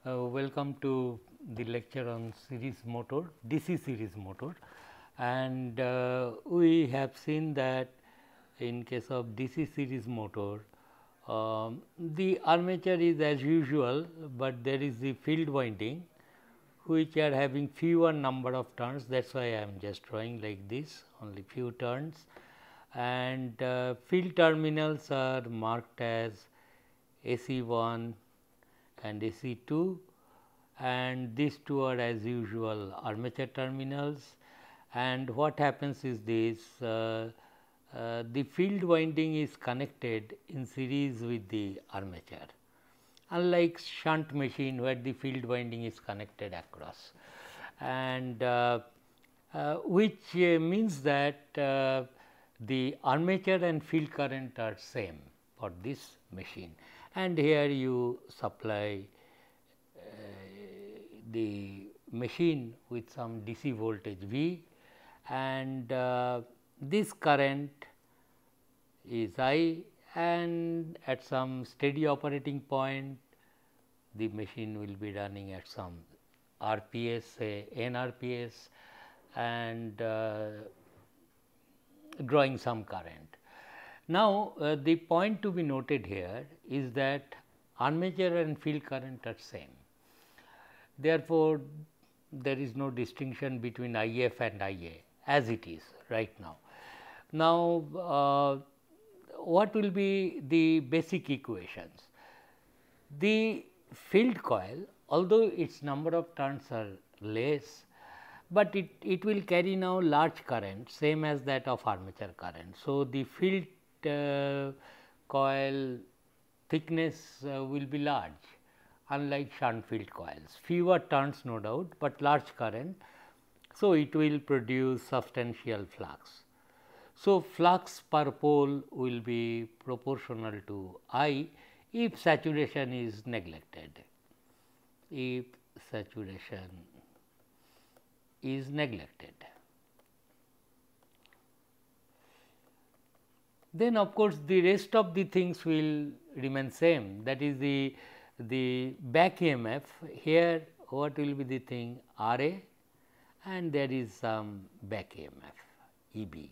Welcome to the lecture on series motor, DC series motor, and we have seen that in case of DC series motor, the armature is as usual, but there is the field winding which are having fewer number of turns. That is why I am just drawing like this, only few turns, and field terminals are marked as AC1 and AC2, and these two are as usual armature terminals. And what happens is this, the field winding is connected in series with the armature, unlike shunt machine where the field winding is connected across, and which means that the armature and field current are same for this machine, and here you supply the machine with some DC voltage V, and this current is I, and at some steady operating point the machine will be running at some RPS, say n RPS, and drawing some current. Now, the point to be noted here is that armature and field current are same. Therefore, there is no distinction between IF and IA as it is right now. Now, what will be the basic equations? The field coil, although its number of turns are less, but it will carry now large current, same as that of armature current. So, the field coil thickness will be large, unlike shunt field coils, fewer turns no doubt, but large current. So, it will produce substantial flux. So, flux per pole will be proportional to I if saturation is neglected, if saturation is neglected. Then of course, the rest of the things will remain same, that is the back EMF. Here what will be the thing RA, and there is some back EMF EB.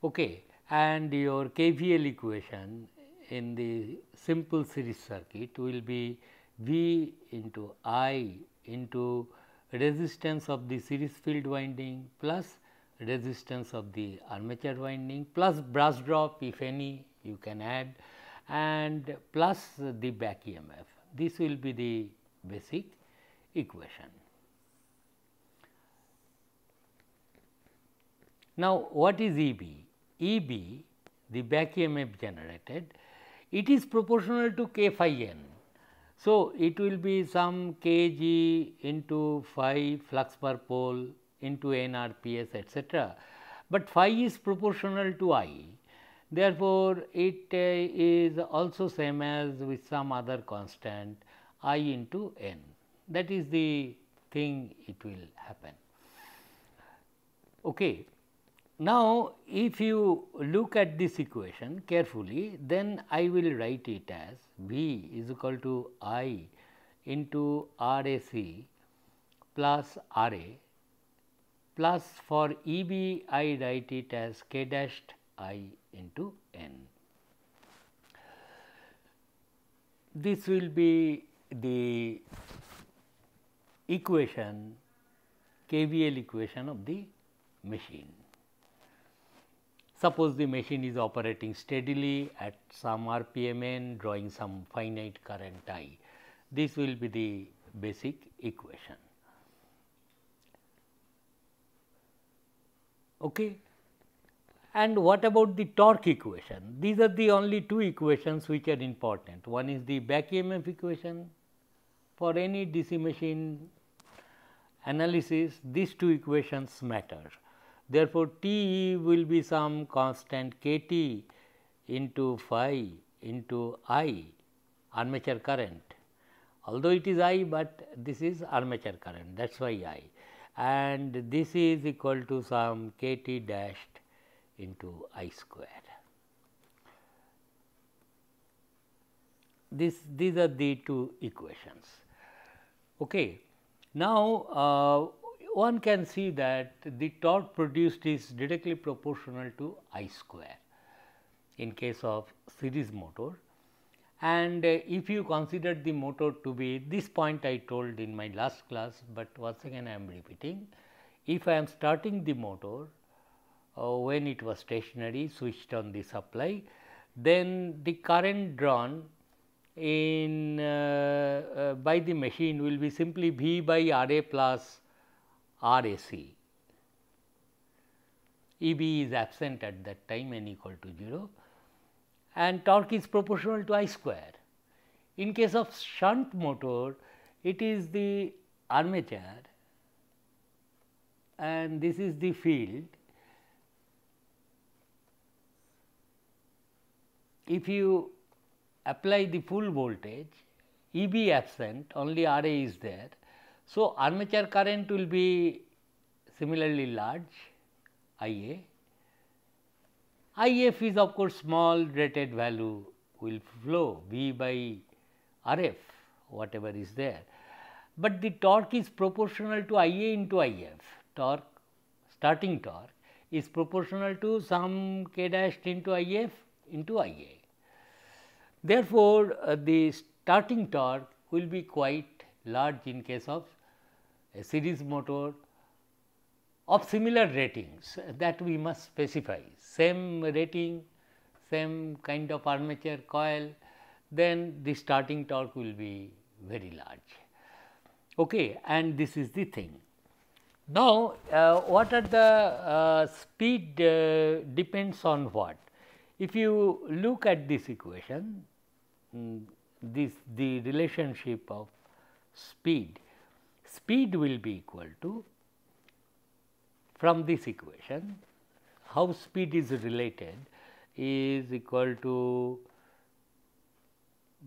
Okay. And your KVL equation in the simple series circuit will be V into I into resistance of the series field winding plus resistance of the armature winding plus brush drop, if any you can add, and plus the back EMF. This will be the basic equation. Now, what is EB? EB, the back EMF generated, it is proportional to K phi n. So, it will be some kg into phi flux per pole into n RPS, etc., but phi is proportional to I. Therefore, it is also same as with some other constant I into n. That is the thing it will happen. Okay. Now, if you look at this equation carefully, then I will write it as V is equal to I into RAC plus RA plus for EB I write it as K dashed I into N. This will be the equation, KVL equation of the machine. Suppose the machine is operating steadily at some RPM n, drawing some finite current I. This will be the basic equation. Okay. And what about the torque equation? These are the only two equations which are important. One is the back EMF equation. For any DC machine analysis, these two equations matter. Therefore, T will be some constant K T into phi into I, armature current, although it is I, but this is armature current, that is why I, and this is equal to some K T dashed into I square. these are the two equations. Okay. Now, one can see that the torque produced is directly proportional to I square in case of series motor, and if you consider the motor to be, this point I told in my last class, but once again I am repeating, if I am starting the motor when it was stationary, switched on the supply, then the current drawn in by the machine will be simply V by R A plus R A C. E B is absent at that time, n equal to 0, and torque is proportional to I square. In case of shunt motor, it is the armature and this is the field. If you apply the full voltage, E B absent, only R A is there. So, armature current will be similarly large, I A. I F is of course small, rated value will flow V by R F, whatever is there, but the torque is proportional to I A into I F. Torque, starting torque is proportional to some k dash into I F into I A. Therefore, the starting torque will be quite large in case of a series motor of similar ratings, that we must specify, same rating, same kind of armature coil, then the starting torque will be very large. Okay, and this is the thing. Now, what are the speed depends on what? If you look at this equation, the relationship of speed will be equal to, from this equation, how speed is related is equal to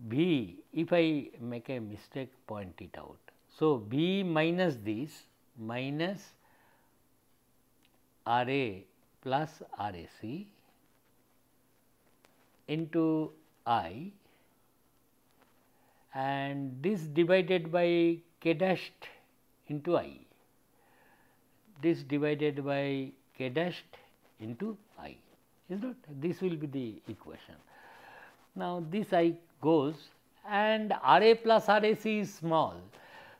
V, if I make a mistake, point it out. So, V minus this minus R A plus R A C into I, and this divided by k dashed into I, this divided by k dashed into I, is not, this will be the equation. Now, this I goes and R A plus R A C is small.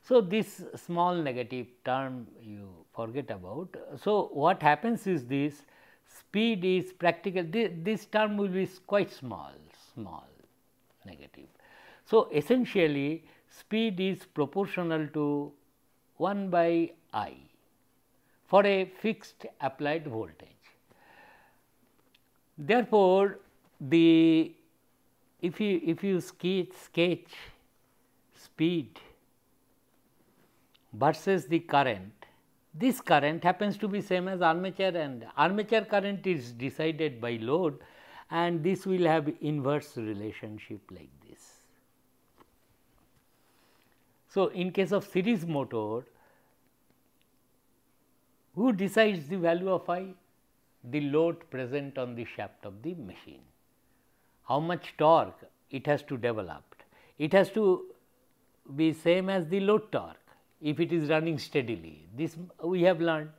So, this small negative term you forget about. So, what happens is this speed is practical, this term will be quite small negative. So, essentially speed is proportional to 1 by I for a fixed applied voltage. Therefore, the if you sketch speed versus the current, this current happens to be same as armature, and armature current is decided by load, and this will have inverse relationship like this. So, in case of series motor, who decides the value of I? The load present on the shaft of the machine. How much torque it has to develop? It has to be same as the load torque if it is running steadily. This we have learned.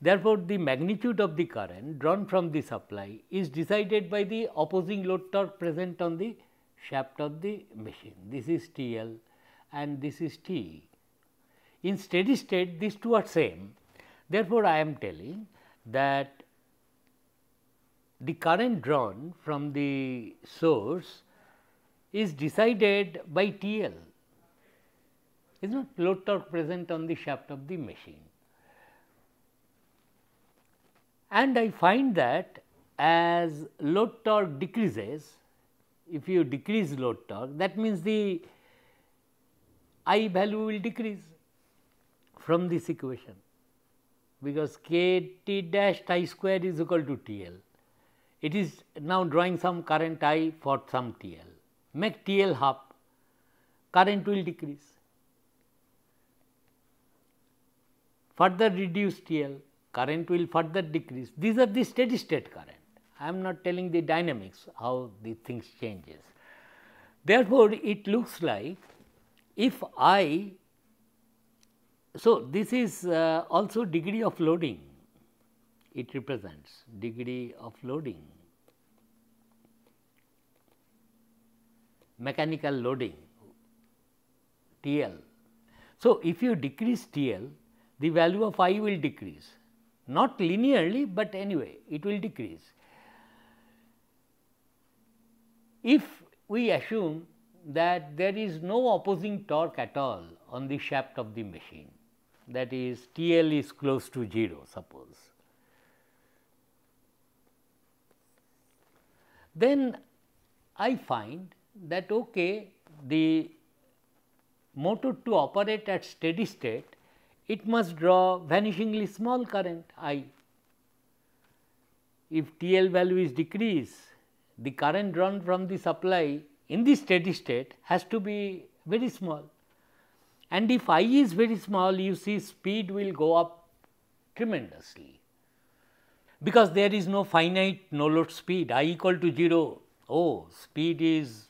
Therefore, the magnitude of the current drawn from the supply is decided by the opposing load torque present on the shaft of the machine. This is T L and this is T. In steady state, these two are same. Therefore, I am telling that the current drawn from the source is decided by T L, is not load torque present on the shaft of the machine. And I find that as load torque decreases, if you decrease load torque, that means the I value will decrease from this equation, because k T dash I square is equal to T L. It is now drawing some current I for some T L, make T L half, current will decrease, further reduce T L, current will further decrease. These are the steady state current. I am not telling the dynamics, how the things changes. Therefore, it looks like if I, so this is also degree of loading, it represents degree of loading, mechanical loading T L. So, if you decrease T L, the value of I will decrease, not linearly, but anyway it will decrease. If we assume that there is no opposing torque at all on the shaft of the machine, that is T L is close to 0 suppose, then I find that okay, the motor to operate at steady state, it must draw vanishingly small current I. If T L value is decreased, the current drawn from the supply in the steady state has to be very small, and if I is very small, you see speed will go up tremendously, because there is no finite no load speed I equal to 0. Oh, speed is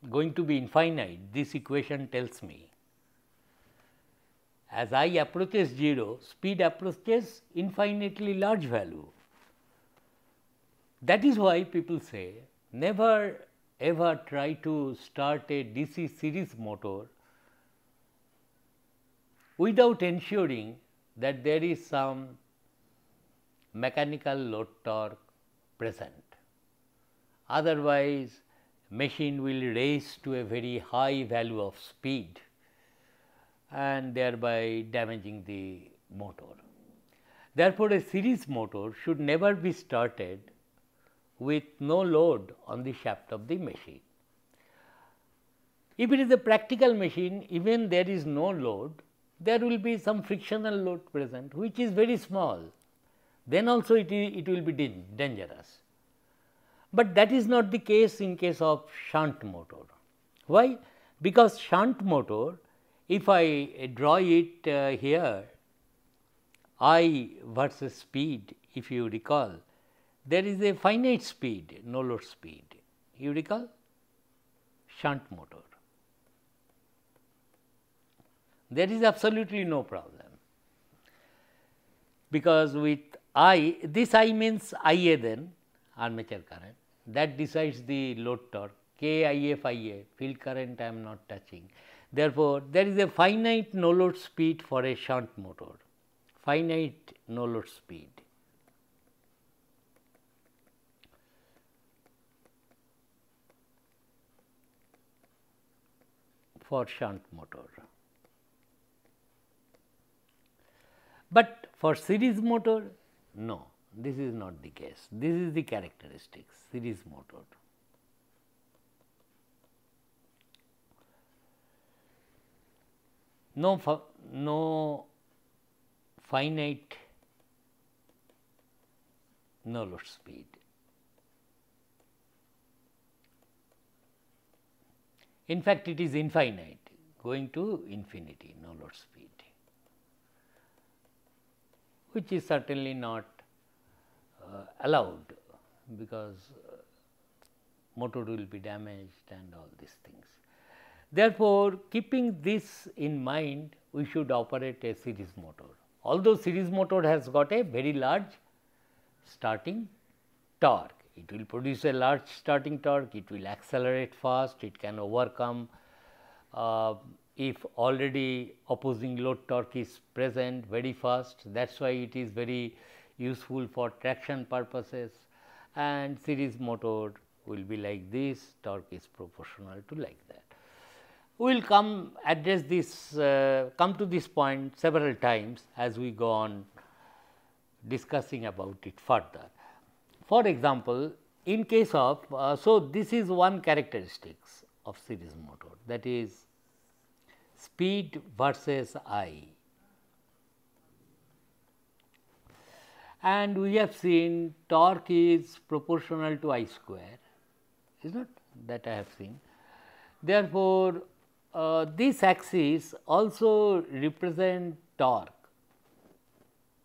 going to be infinite, this equation tells me. As I approaches 0, speed approaches infinitely large value. That is why people say never ever try to start a DC series motor without ensuring that there is some mechanical load torque present. Otherwise, machine will race to a very high value of speed and thereby damaging the motor. Therefore, a series motor should never be started with no load on the shaft of the machine. If it is a practical machine, even there is no load, there will be some frictional load present, which is very small, then also it will be dangerous. But that is not the case in case of shunt motor. Why? Because shunt motor, if I draw it here, I versus speed, if you recall, there is a finite speed, no load speed. You recall? Shunt motor. There is absolutely no problem, because with I, this I means IA then, armature current, that decides the load torque, KIF IA, field current I am not touching. Therefore, there is a finite no load speed for a shunt motor, finite no load speed. For shunt motor. But for series motor, no, this is not the case. This is the characteristics, series motor. No finite no load speed. In fact, it is infinite, going to infinity, no load speed, which is certainly not allowed, because motor will be damaged and all these things. Therefore, keeping this in mind, we should operate a series motor. Although series motor has got a very large starting torque, it will produce a large starting torque, it will accelerate fast, it can overcome if already opposing load torque is present very fast. That is why it is very useful for traction purposes, and series motor will be like this, torque is proportional to like that. We will come address this, come to this point several times as we go on discussing about it further. For example, in case of, so this is one characteristics of series motor, that is speed versus I. And we have seen torque is proportional to I square, is not that I have seen. Therefore, this axis also represent torque,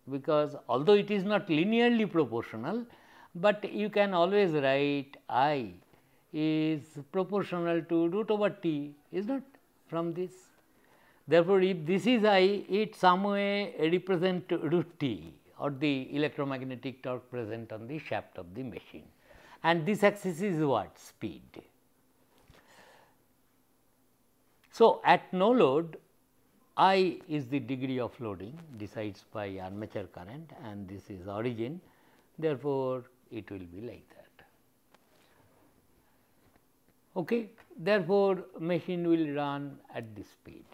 because although it is not linearly proportional, but you can always write I is proportional to root over T, is not from this. Therefore, if this is I, it some way represent root T or the electromagnetic torque present on the shaft of the machine, and this axis is what? Speed. So, at no load, I is the degree of loading decides by armature current, and this is origin. Therefore, it will be like that. Okay. Therefore, machine will run at this speed.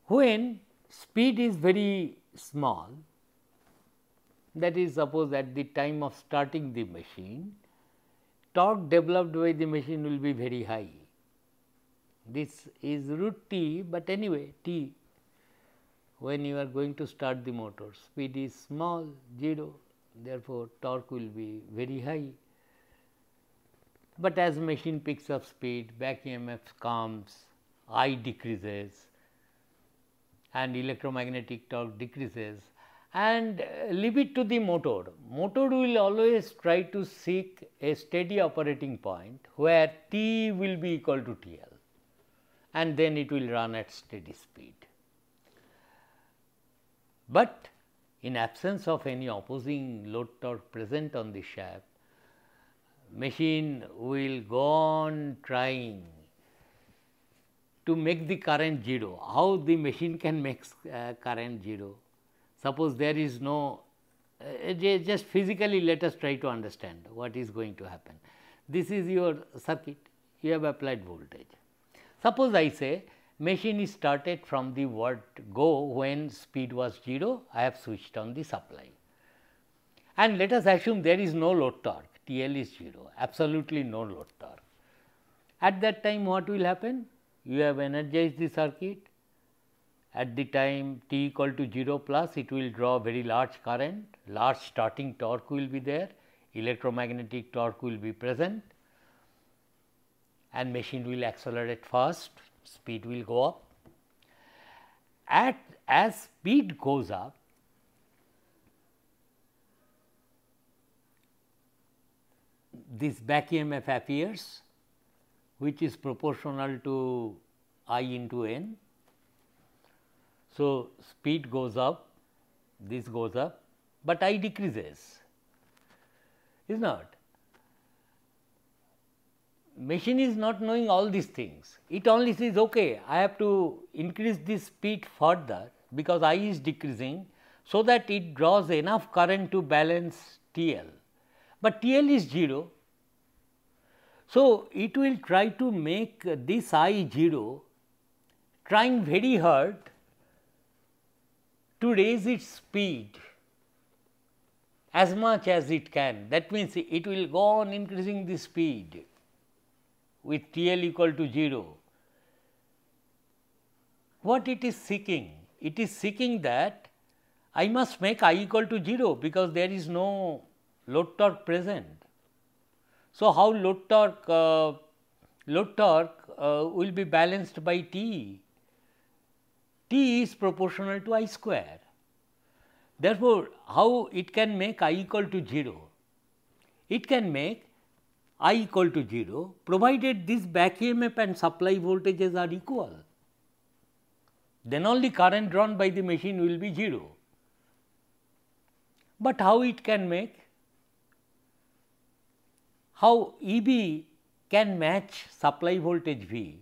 When speed is very small, that is, suppose at the time of starting the machine, torque developed by the machine will be very high. This is root T, but anyway T, when you are going to start the motor, speed is small, 0, therefore, torque will be very high. But as machine picks up speed, back EMF comes, I decreases and electromagnetic torque decreases, and leave it to the motor. Motor will always try to seek a steady operating point where T will be equal to TL, and then it will run at steady speed. But in absence of any opposing load torque present on the shaft, machine will go on trying to make the current 0. How the machine can make current 0? Suppose there is no, just physically let us try to understand what is going to happen. This is your circuit, you have applied voltage. Suppose I say machine is started from the word go when speed was 0, I have switched on the supply. And let us assume there is no load torque, TL is 0, absolutely no load torque. At that time what will happen? You have energized the circuit. At the time T equal to 0 plus, it will draw very large current, large starting torque will be there, electromagnetic torque will be present, and machine will accelerate fast, speed will go up. As speed goes up, this back EMF appears, which is proportional to I into N. So, speed goes up, this goes up, but I decreases, is not. Machine is not knowing all these things, it only says okay, I have to increase this speed further because I is decreasing, so that it draws enough current to balance TL, but TL is 0. So, it will try to make this I 0, trying very hard to raise its speed as much as it can. That means, it will go on increasing the speed with TL equal to 0. What it is seeking? It is seeking that I must make I equal to 0, because there is no load torque present. So, how load torque will be balanced by T? T is proportional to I square. Therefore, how it can make I equal to 0? It can make I equal to 0 provided this back EMF and supply voltages are equal. Then only current drawn by the machine will be 0. But how it can make? How EB can match supply voltage V?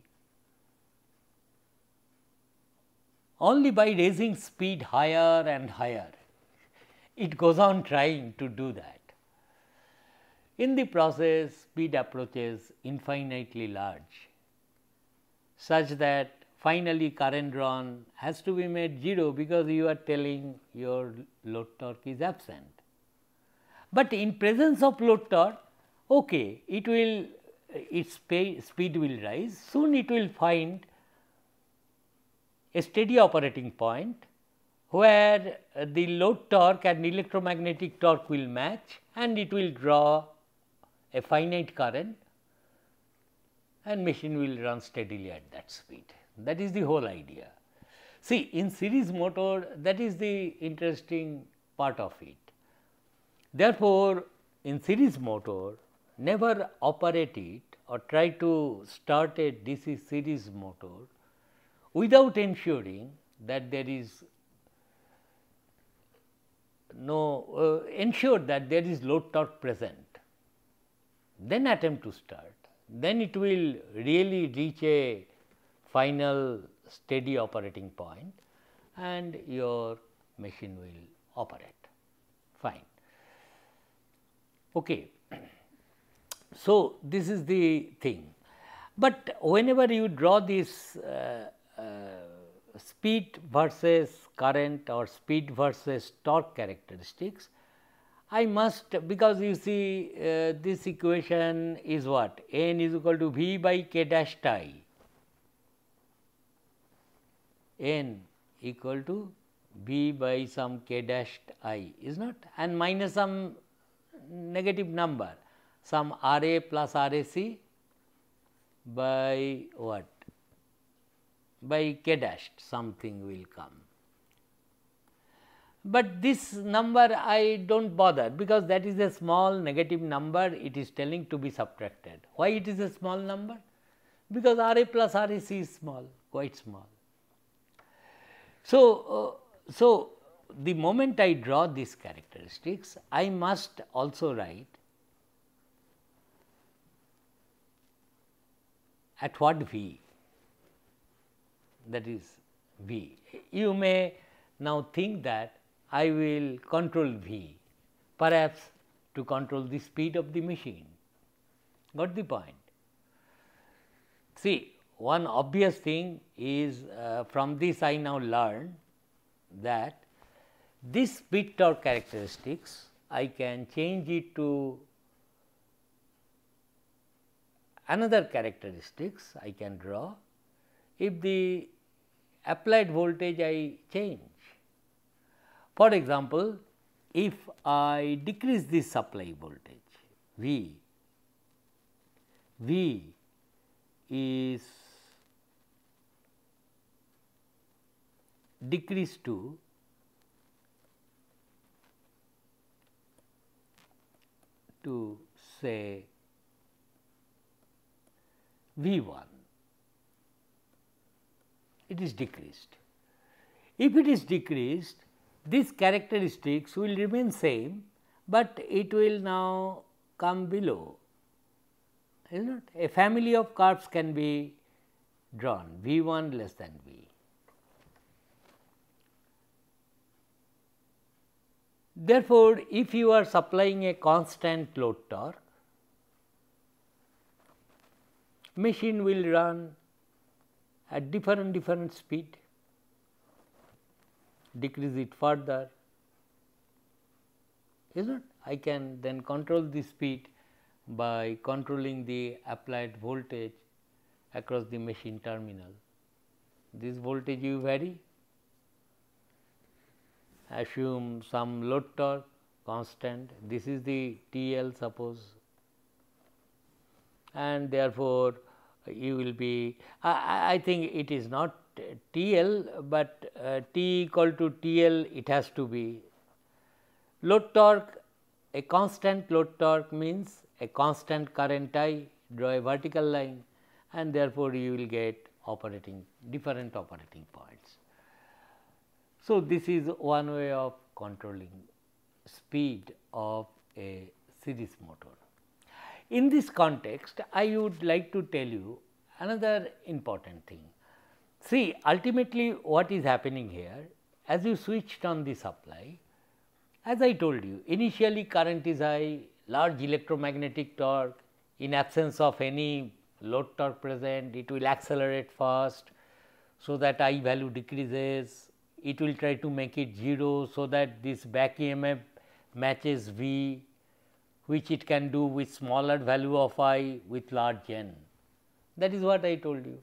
Only by raising speed higher and higher. It goes on trying to do that. In the process, speed approaches infinitely large, such that finally current drawn has to be made 0, because you are telling your load torque is absent. But in presence of load torque, okay, its speed will rise, soon it will find a steady operating point where the load torque and electromagnetic torque will match, and it will draw a finite current, and machine will run steadily at that speed. That is the whole idea. See, in series motor, that is the interesting part of it. Therefore, in series motor, never operate it or try to start a DC series motor without ensuring that there is ensure that there is load torque present, then attempt to start, then it will really reach a final steady operating point and your machine will operate fine. Okay. So, this is the thing, but whenever you draw this speed versus current or speed versus torque characteristics, I must, because you see this equation is what, n is equal to V by k dash I, n equal to V by some k dash I is not, and minus some negative number, some R A plus R A C by what, by k dash something will come. But this number I do not bother, because that is a small negative number, it is telling to be subtracted. Why it is a small number? Because R A plus R A C is small, quite small. So, the moment I draw these characteristics, I must also write at what V, that is V. You may now think that I will control V, perhaps to control the speed of the machine. Got the point? See, one obvious thing is from this I now learn that this speed torque characteristics I can change it to another characteristics I can draw if the applied voltage I change. For example, if I decrease this supply voltage V is decreased to say V1, it is decreased. If it is decreased, these characteristics will remain same, but it will now come below, is not? A family of curves can be drawn, V1 less than V. Therefore, if you are supplying a constant load torque, machine will run at different speed, decrease it further, is not? I can then control the speed by controlling the applied voltage across the machine terminal. This voltage you vary, assume some load torque constant, this is the TL suppose, and therefore, you will be I think it is not TL, but T equal to TL it has to be. Load torque, a constant load torque means a constant current I, draw a vertical line, and therefore, you will get different operating points. So, this is one way of controlling speed of a series motor. In this context, I would like to tell you another important thing. See, ultimately what is happening here, as you switched on the supply, as I told you, initially current is high, large electromagnetic torque, in absence of any load torque present, it will accelerate fast, so that I value decreases, it will try to make it 0, so that this back EMF matches V, which it can do with smaller value of I with large N. That is what I told you,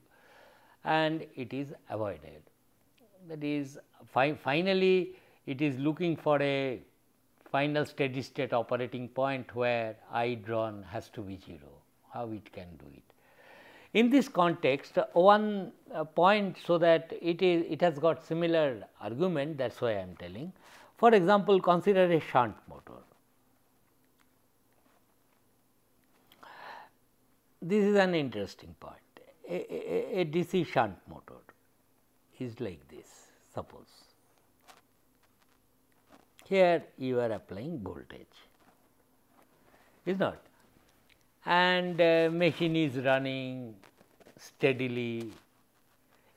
and it is avoided. That is finally, it is looking for a final steady state operating point where I drawn has to be 0, how it can do it. In this context, one point, so that it has got similar argument, that is why I am telling. For example, consider a shunt motor. This is an interesting part. A DC shunt motor is like this. Suppose here you are applying voltage, is not, and machine is running steadily.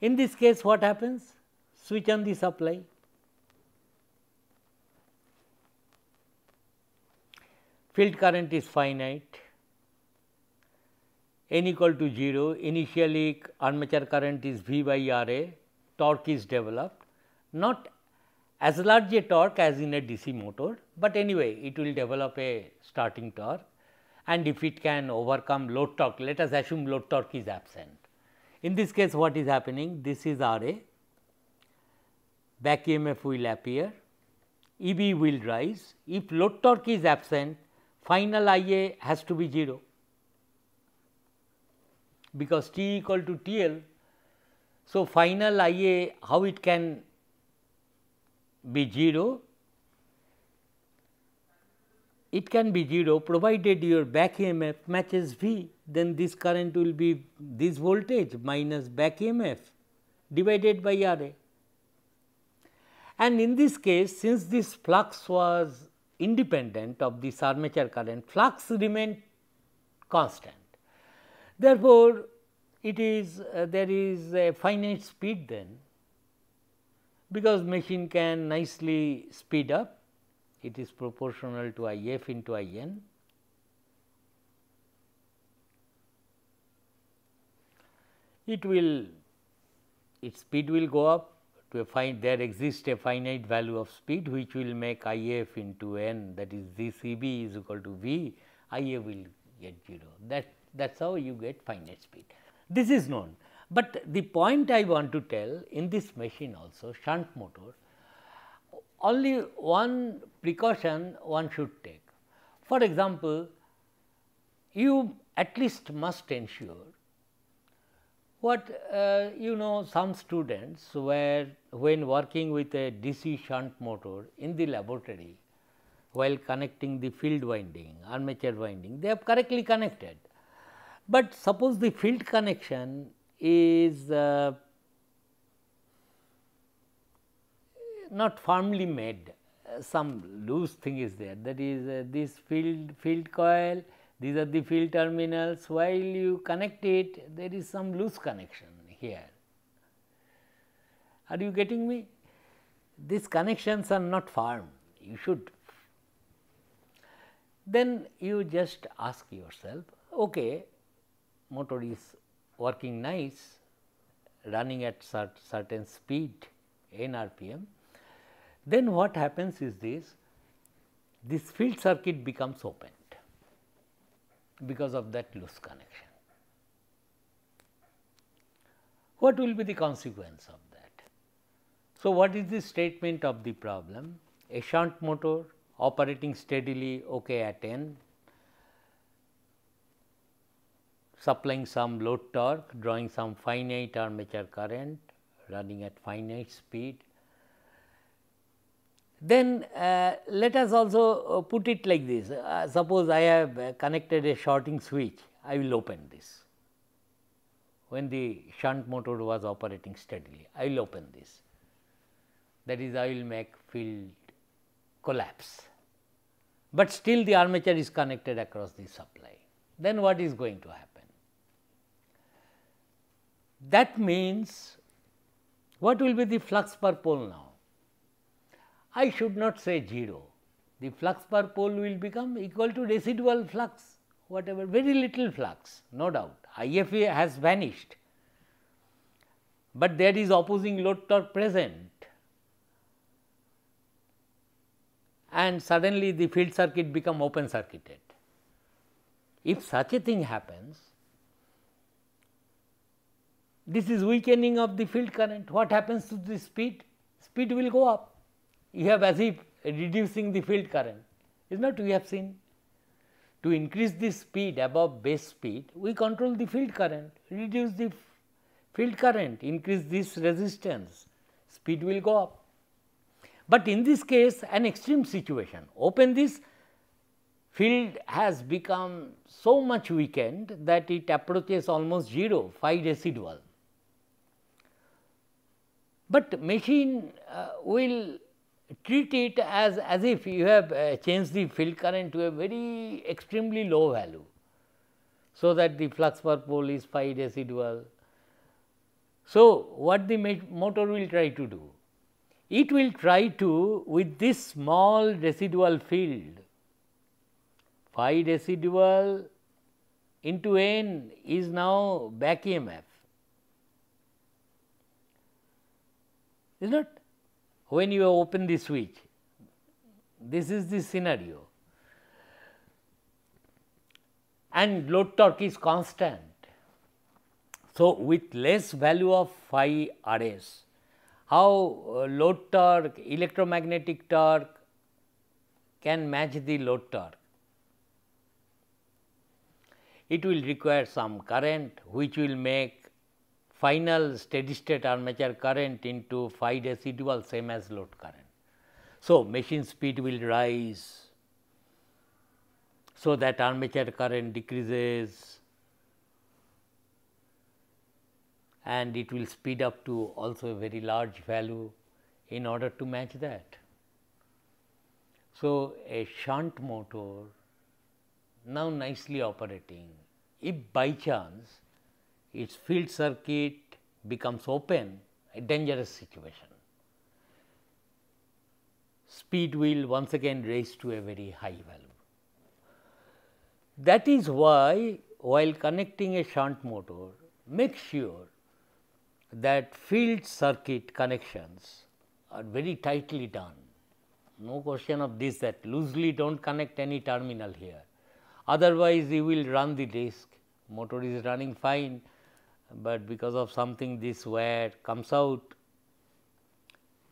In this case, what happens? Switch on the supply. Field current is finite, n equal to 0, initially armature current is V by R A, torque is developed, not as large a torque as in a DC motor, but anyway it will develop a starting torque, and if it can overcome load torque, let us assume load torque is absent. In this case, what is happening? This is R A, back EMF will appear, EB will rise. If load torque is absent, final IA has to be 0, because T equal to TL. So, final IA, how it can be 0? It can be 0 provided your back EMF matches V, then this current will be this voltage minus back EMF divided by RA. And in this case, since this flux was independent of this armature current, flux remained constant. Therefore, it is there is a finite speed then, because machine can nicely speed up, it is proportional to IF into IN. Its speed will go up to a there exists a finite value of speed which will make IF into N, that is this EB is equal to V, IA will get 0. That is how you get finite speed. This is known, but the point I want to tell, in this machine also shunt motor, only one precaution one should take. For example, you at least must ensure what some students were, when working with a DC shunt motor in the laboratory, while connecting the field winding, armature winding, they have correctly connected. But suppose the field connection is not firmly made, some loose thing is there, that is this field coil, these are the field terminals, while you connect it there is some loose connection here. Are you getting me? These connections are not firm, you should. Then you just ask yourself, okay, motor is working nice, running at certain speed, n RPM. Then what happens is this field circuit becomes opened because of that loose connection. What will be the consequence of that? So, what is the statement of the problem? A shunt motor operating steadily, okay, at N, supplying some load torque, drawing some finite armature current, running at finite speed. Then let us also put it like this, suppose I have connected a shorting switch, I will open this. When the shunt motor was operating steadily, I will open this, that is I will make field collapse, but still the armature is connected across the supply. Then what is going to happen? That means, what will be the flux per pole now? I should not say 0, the flux per pole will become equal to residual flux, whatever, very little flux, no doubt, IF has vanished, but there is opposing load torque present, and suddenly the field circuit become open circuited. If such a thing happens, this is weakening of the field current. What happens to the speed? Speed will go up. You have as if reducing the field current, is not, we have seen. To increase the speed above base speed, we control the field current, reduce the field current, increase this resistance, speed will go up. But in this case an extreme situation, open this, field has become so much weakened that it approaches almost 0, phi residual. But machine will treat it as if you have changed the field current to a very extremely low value. So that the flux per pole is phi residual. So, what the motor will try to do? It will try to, with this small residual field, phi residual into n is now back EMF, is not? When you open the switch, this is the scenario, and load torque is constant. So, with less value of phi RS, how load torque, electromagnetic torque can match the load torque? It will require some current which will make final steady state armature current into phi residual same as load current. So, machine speed will rise, so that armature current decreases and it will speed up to also a very large value in order to match that. So, a shunt motor now nicely operating, if by chance its field circuit becomes open, a dangerous situation. Speed will once again raise to a very high value. That is why while connecting a shunt motor, make sure that field circuit connections are very tightly done. No question of this, that loosely do not connect any terminal here. Otherwise, you will run the risk, motor is running fine, but because of something this wire comes out,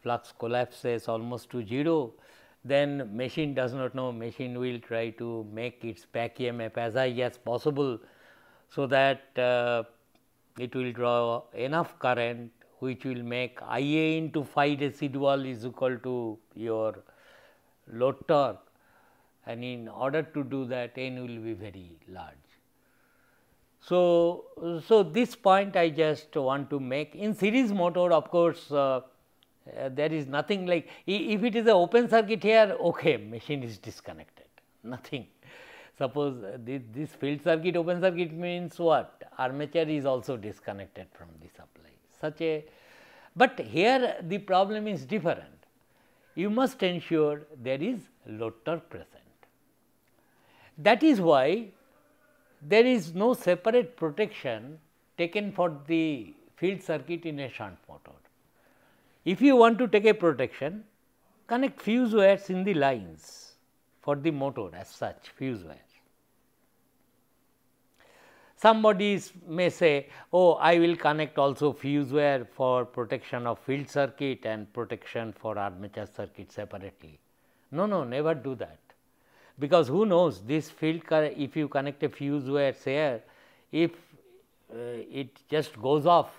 flux collapses almost to 0, then machine does not know, machine will try to make its back EMF as high as possible, so that it will draw enough current which will make I A into phi residual is equal to your load torque, and in order to do that N will be very large. So, this point I just want to make. In series motor, of course, there is nothing like, if it is a open circuit here, okay, machine is disconnected, nothing. Suppose this field circuit, open circuit means what? Armature is also disconnected from the supply, such a, but here the problem is different. You must ensure there is load torque present. That is why there is no separate protection taken for the field circuit in a shunt motor. If you want to take a protection, connect fuse wires in the lines for the motor as such, fuse wires. Somebody may say, oh, I will connect also fuse wire for protection of field circuit and protection for armature circuit separately. No, no, never do that, because who knows this field current, if you connect a fuse wire here, if it just goes off,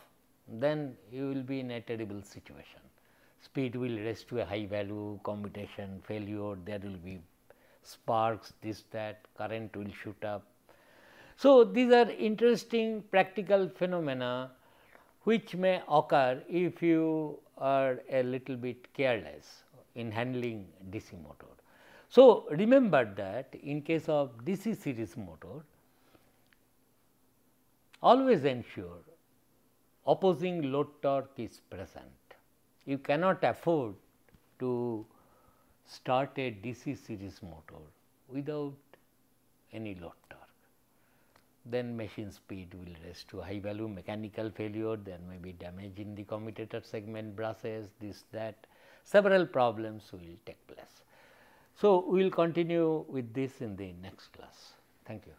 then you will be in a terrible situation. Speed will raise to a high value, commutation failure, there will be sparks, this, that, current will shoot up. So, these are interesting practical phenomena which may occur if you are a little bit careless in handling DC motor. So, remember that in case of DC series motor, always ensure opposing load torque is present. You cannot afford to start a DC series motor without any load torque. Then machine speed will raise to high value, mechanical failure, there may be damage in the commutator segment brushes, this, that, several problems will take place. So, we will continue with this in the next class. Thank you.